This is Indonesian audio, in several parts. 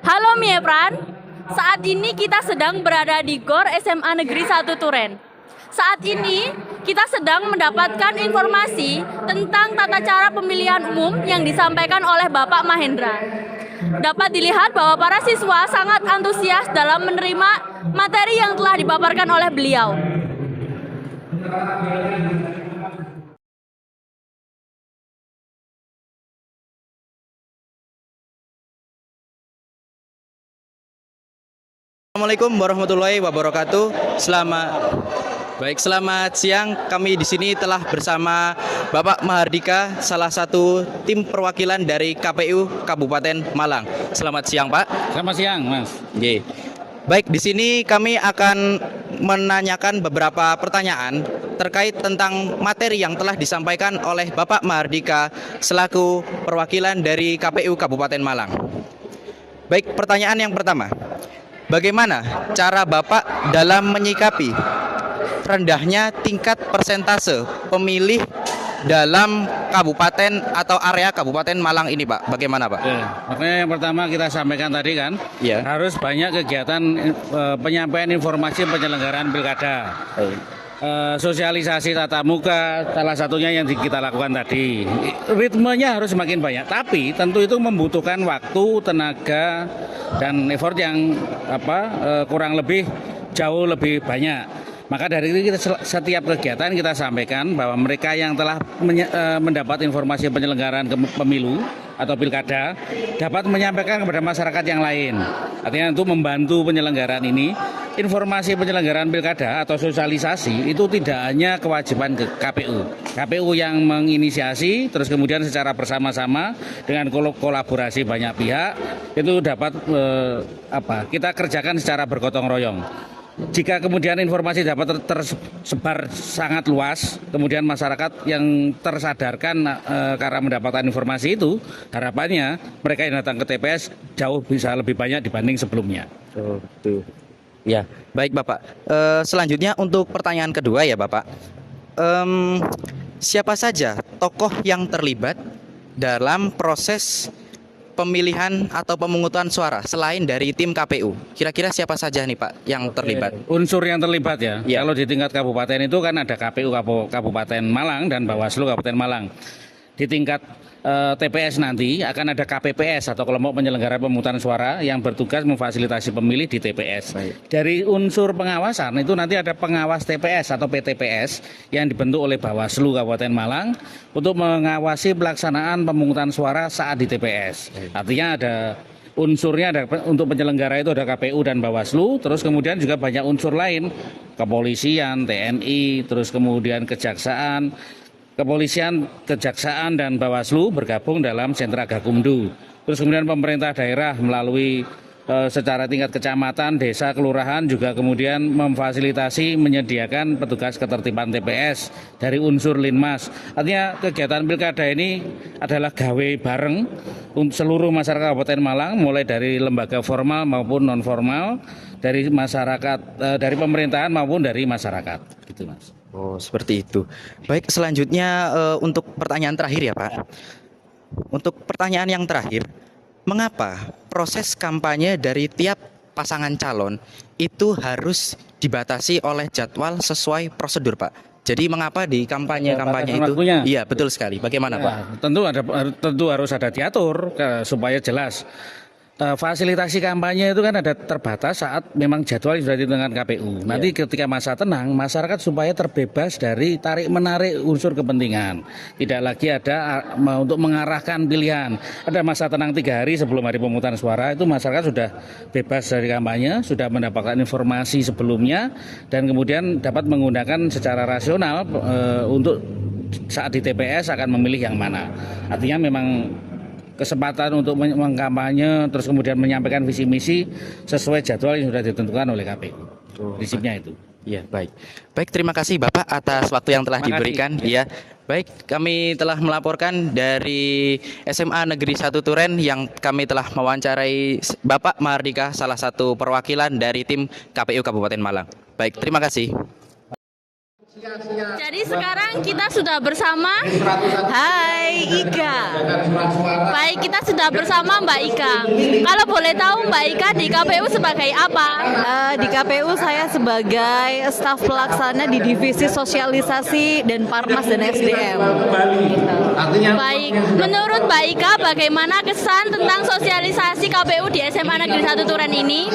Halo Miepran, saat ini kita sedang berada di GOR SMA Negeri 1 Turen. Saat ini kita sedang mendapatkan informasi tentang tata cara pemilihan umum yang disampaikan oleh Bapak Mahendra. Dapat dilihat bahwa para siswa sangat antusias dalam menerima materi yang telah dipaparkan oleh beliau. Assalamualaikum warahmatullahi wabarakatuh. Selamat siang. Kami di sini telah bersama Bapak Mahardika, salah satu tim perwakilan dari KPU Kabupaten Malang. Selamat siang, Pak. Selamat siang, Mas. Oke. Baik, di sini kami akan menanyakan beberapa pertanyaan terkait tentang materi yang telah disampaikan oleh Bapak Mahardika selaku perwakilan dari KPU Kabupaten Malang. Baik, pertanyaan yang pertama. Bagaimana cara Bapak dalam menyikapi rendahnya tingkat persentase pemilih dalam kabupaten atau area Kabupaten Malang ini, Pak? Bagaimana, Pak? Makanya yang pertama kita sampaikan tadi kan, Ya. harus banyak kegiatan penyampaian informasi penyelenggaraan pilkada. Sosialisasi tatap muka salah satunya yang kita lakukan tadi. Ritmenya harus semakin banyak, tapi tentu itu membutuhkan waktu, tenaga dan effort yang kurang lebih jauh lebih banyak. Maka dari itu setiap kegiatan kita sampaikan bahwa mereka yang telah mendapat informasi penyelenggaraan pemilu atau pilkada dapat menyampaikan kepada masyarakat yang lain. Artinya untuk membantu penyelenggaraan ini, informasi penyelenggaraan pilkada atau sosialisasi itu tidak hanya kewajiban ke KPU. KPU yang menginisiasi, terus kemudian secara bersama-sama dengan kolaborasi banyak pihak itu dapat kita kerjakan secara bergotong royong. Jika kemudian informasi dapat tersebar sangat luas, kemudian masyarakat yang tersadarkan karena mendapatkan informasi itu, harapannya mereka yang datang ke TPS jauh bisa lebih banyak dibanding sebelumnya. Tuh. Ya, baik Bapak. Selanjutnya untuk pertanyaan kedua ya Bapak. Siapa saja tokoh yang terlibat dalam proses pemilihan atau pemungutan suara selain dari tim KPU? Kira-kira siapa saja nih Pak yang terlibat? Unsur yang terlibat ya. Ya. Kalau di tingkat kabupaten itu kan ada KPU Kabupaten Malang dan Bawaslu Kabupaten Malang. Di tingkat TPS nanti akan ada KPPS atau kelompok penyelenggara pemungutan suara yang bertugas memfasilitasi pemilih di TPS. Baik. Dari unsur pengawasan itu nanti ada pengawas TPS atau PTPS yang dibentuk oleh Bawaslu Kabupaten Malang untuk mengawasi pelaksanaan pemungutan suara saat di TPS. Artinya ada unsurnya, ada untuk penyelenggara itu ada KPU dan Bawaslu, terus kemudian juga banyak unsur lain, kepolisian, TNI, terus kemudian kejaksaan, dan Bawaslu bergabung dalam sentra Gakumdu. Terus kemudian pemerintah daerah melalui secara tingkat kecamatan, desa, kelurahan juga kemudian memfasilitasi menyediakan petugas ketertiban TPS dari unsur Linmas. Artinya kegiatan pilkada ini adalah gawe bareng untuk seluruh masyarakat Kabupaten Malang, mulai dari lembaga formal maupun non formal, dari masyarakat, dari pemerintahan maupun dari masyarakat. Gitu, Mas. Oh, seperti itu. Baik, selanjutnya untuk pertanyaan terakhir ya Pak. Untuk pertanyaan yang terakhir, mengapa proses kampanye dari tiap pasangan calon itu harus dibatasi oleh jadwal sesuai prosedur, Pak? Jadi mengapa di kampanye-kampanye itu? Waktunya. Iya, betul sekali. Bagaimana, Pak? Tentu harus ada diatur supaya jelas. Fasilitasi kampanye itu kan ada terbatas saat memang jadwal sudah ditentukan KPU. Nanti ketika masa tenang, masyarakat supaya terbebas dari tarik-menarik unsur kepentingan. Tidak lagi ada untuk mengarahkan pilihan. Ada masa tenang 3 hari sebelum hari pemungutan suara, itu masyarakat sudah bebas dari kampanye, sudah mendapatkan informasi sebelumnya, dan kemudian dapat menggunakan secara rasional untuk saat di TPS akan memilih yang mana. Artinya memang kesempatan untuk mengkampanye terus kemudian menyampaikan visi misi sesuai jadwal yang sudah ditentukan oleh KPU. Prinsipnya itu. Iya, baik. Baik, terima kasih Bapak atas waktu yang telah diberikan. Iya. Baik, kami telah melaporkan dari SMA Negeri 1 Turen yang kami telah mewawancarai Bapak Mahardika, salah satu perwakilan dari tim KPU Kabupaten Malang. Baik, terima kasih. Jadi sekarang kita sudah bersama. Hai Ika. Baik, kita sudah bersama Mbak Ika. Kalau boleh tahu Mbak Ika di KPU sebagai apa? Di KPU saya sebagai staf pelaksana di divisi sosialisasi dan Parmas dan SDM. Baik, menurut Mbak Ika bagaimana kesan tentang sosialisasi KPU di SMA Negeri 1 Turen ini?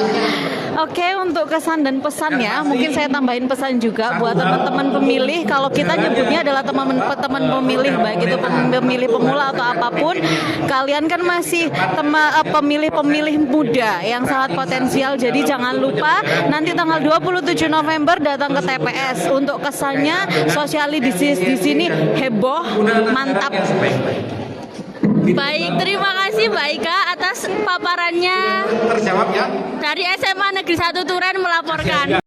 Oke, untuk kesan dan pesannya, mungkin saya tambahin pesan juga buat teman-teman pemilih. Kalau kita nyebutnya adalah teman pemilih, baik itu pemilih pemula atau apapun, kalian kan masih pemilih-pemilih muda yang sangat potensial. Jadi jangan lupa nanti tanggal 27 November datang ke TPS. Untuk kesannya sosialisasi di sini heboh, mantap. Baik, terima kasih Mbak Ika atas paparannya. Terjawab ya. Dari SMA Negeri 1 Turen melaporkan.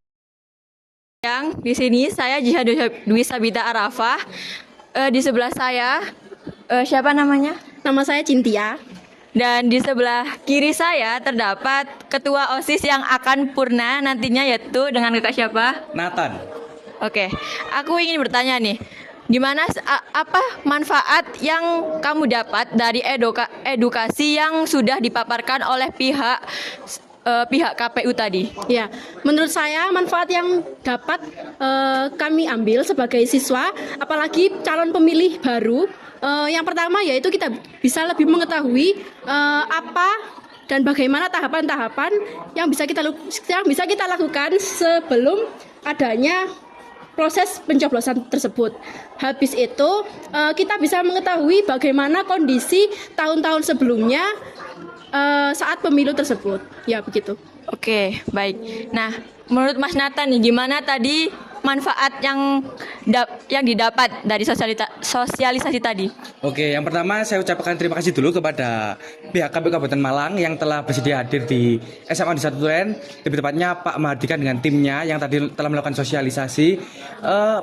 Yang di sini saya Jihad Dwi Sabita Arafah. Di sebelah saya siapa namanya? Nama saya Cintia. Dan di sebelah kiri saya terdapat Ketua OSIS yang akan purna nantinya, yaitu dengan kakak siapa? Nathan. Oke, aku ingin bertanya nih, gimana apa manfaat yang kamu dapat dari edukasi yang sudah dipaparkan oleh pihak KPU tadi? Ya, menurut saya manfaat yang dapat kami ambil sebagai siswa, apalagi calon pemilih baru, yang pertama yaitu kita bisa lebih mengetahui apa dan bagaimana tahapan-tahapan yang bisa kita lakukan sebelum adanya proses pencoblosan tersebut. Habis itu kita bisa mengetahui bagaimana kondisi tahun-tahun sebelumnya saat pemilu tersebut. Ya, begitu. Oke, baik. Nah, menurut Mas Nathan nih, gimana tadi manfaat yang didapat dari sosialisasi tadi? Oke, yang pertama saya ucapkan terima kasih dulu kepada pihak KPU Kabupaten Malang yang telah bersedia hadir di SMA di 1 Turen, lebih tepatnya Pak Mahardika dengan timnya yang tadi telah melakukan sosialisasi.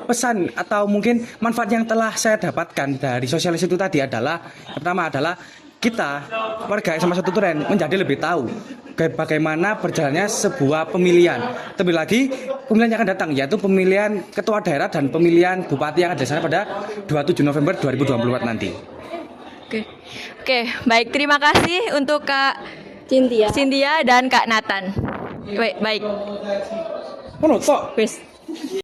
Pesan atau mungkin manfaat yang telah saya dapatkan dari sosialisasi itu tadi adalah, yang pertama adalah kita warga SMA 1 Turen menjadi lebih tahu bagaimana berjalannya sebuah pemilihan. Terlebih lagi pemilihan yang akan datang, yaitu pemilihan ketua daerah dan pemilihan bupati yang ada di sana pada 27 November 2024 nanti. Oke, baik, terima kasih untuk Kak Cynthia dan Kak Nathan. Baik. Menurut Wes.